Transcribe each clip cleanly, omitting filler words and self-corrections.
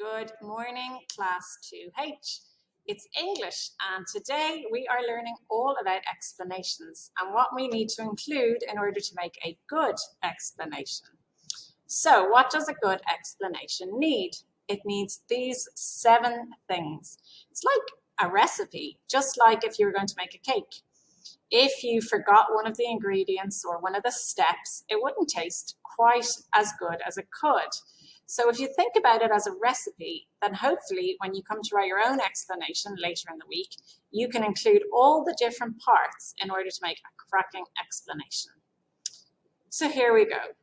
Good morning, class 2H. It's English, and today we are learning all about explanations and what we need to include in order to make a good explanation. So, what does a good explanation need? It needs these 7 things. It's like a recipe, just like if you were going to make a cake. If you forgot one of the ingredients or one of the steps, it wouldn't taste quite as good as it could. So if you think about it as a recipe, then hopefully when you come to write your own explanation later in the week, you can include all the different parts in order to make a cracking explanation. So here we go.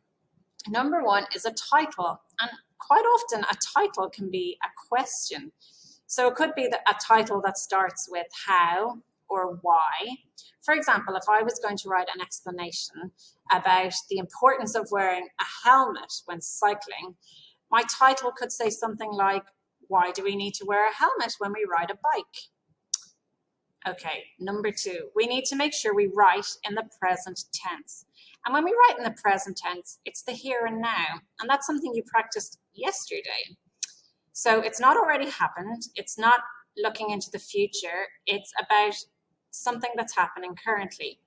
Number 1 is a title, and quite often a title can be a question. So it could be a title that starts with how or why. For example, if I was going to write an explanation about the importance of wearing a helmet when cycling, my title could say something like, why do we need to wear a helmet when we ride a bike? Okay, number 2, we need to make sure we write in the present tense. And when we write in the present tense, it's the here and now. And that's something you practiced yesterday. So it's not already happened. It's not looking into the future. It's about something that's happening currently.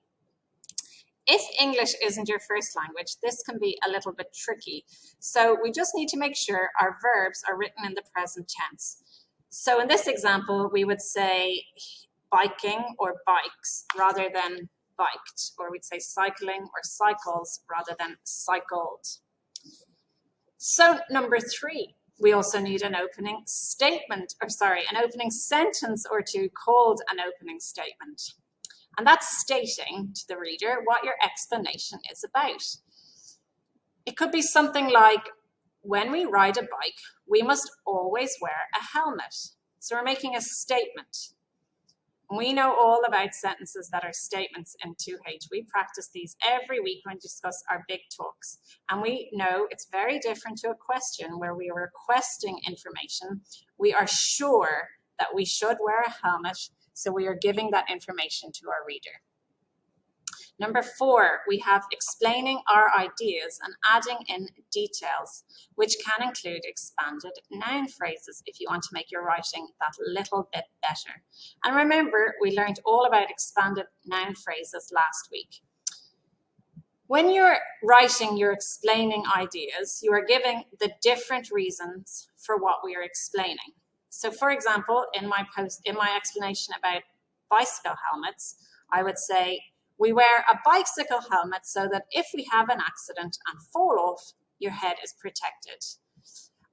If English isn't your first language, this can be a little bit tricky. So we just need to make sure our verbs are written in the present tense. So in this example, we would say biking or bikes rather than biked, or we'd say cycling or cycles rather than cycled. So number 3, we also need an opening statement, an opening sentence or two called an opening statement. And that's stating to the reader what your explanation is about. It could be something like, when we ride a bike, we must always wear a helmet. So we're making a statement. We know all about sentences that are statements in 2H. We practice these every week when we discuss our big talks. And we know it's very different to a question where we are requesting information. We are sure that we should wear a helmet, so we are giving that information to our reader. Number 4, we have explaining our ideas and adding in details, which can include expanded noun phrases if you want to make your writing that little bit better. And remember, we learned all about expanded noun phrases last week. When you're writing your explaining ideas, you are giving the different reasons for what we are explaining. So for example, in my explanation about bicycle helmets, I would say, we wear a bicycle helmet so that if we have an accident and fall off, your head is protected.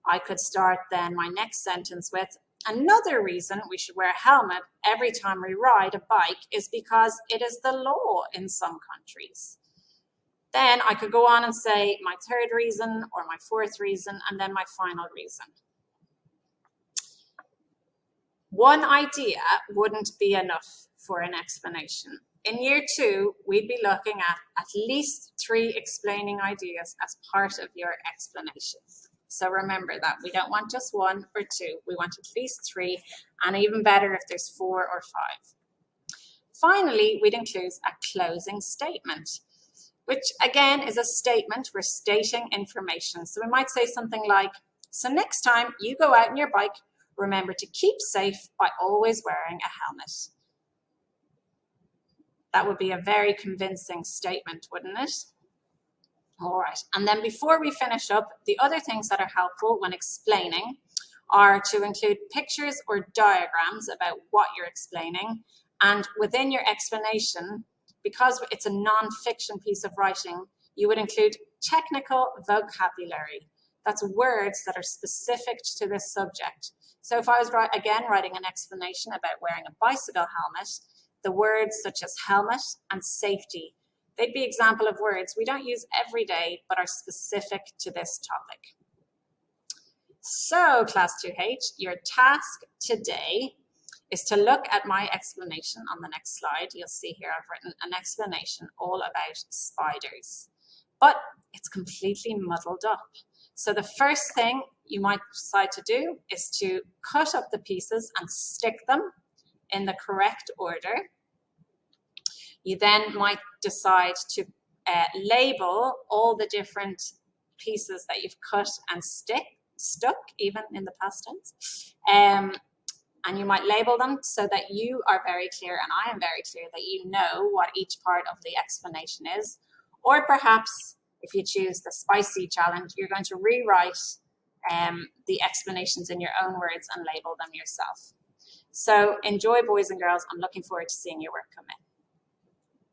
I could start then my next sentence with, another reason we should wear a helmet every time we ride a bike is because it is the law in some countries. Then I could go on and say my 3rd reason or my 4th reason and then my final reason. One idea wouldn't be enough for an explanation. In year 2, we'd be looking at least 3 explaining ideas as part of your explanation. So remember that we don't want just 1 or 2. We want at least 3, and even better if there's 4 or 5. Finally, we'd include a closing statement, which again is a statement. We're stating information. So we might say something like, so next time you go out on your bike, remember to keep safe by always wearing a helmet. That would be a very convincing statement, wouldn't it? All right, and then before we finish up, the other things that are helpful when explaining are to include pictures or diagrams about what you're explaining. And within your explanation, because it's a non-fiction piece of writing, you would include technical vocabulary. That's words that are specific to this subject. So if I was writing an explanation about wearing a bicycle helmet, the words such as helmet and safety, they'd be example of words we don't use every day but are specific to this topic. So class 2H, your task today is to look at my explanation on the next slide. You'll see here I've written an explanation all about spiders, but it's completely muddled up. So the first thing you might decide to do is to cut up the pieces and stick them in the correct order. You then might decide to label all the different pieces that you've cut and stuck even in the past tense. And you might label them so that you are very clear and I am very clear that you know what each part of the explanation is. Or perhaps if you choose the spicy challenge, you're going to rewrite the explanations in your own words and label them yourself. So enjoy, boys and girls. I'm looking forward to seeing your work come in.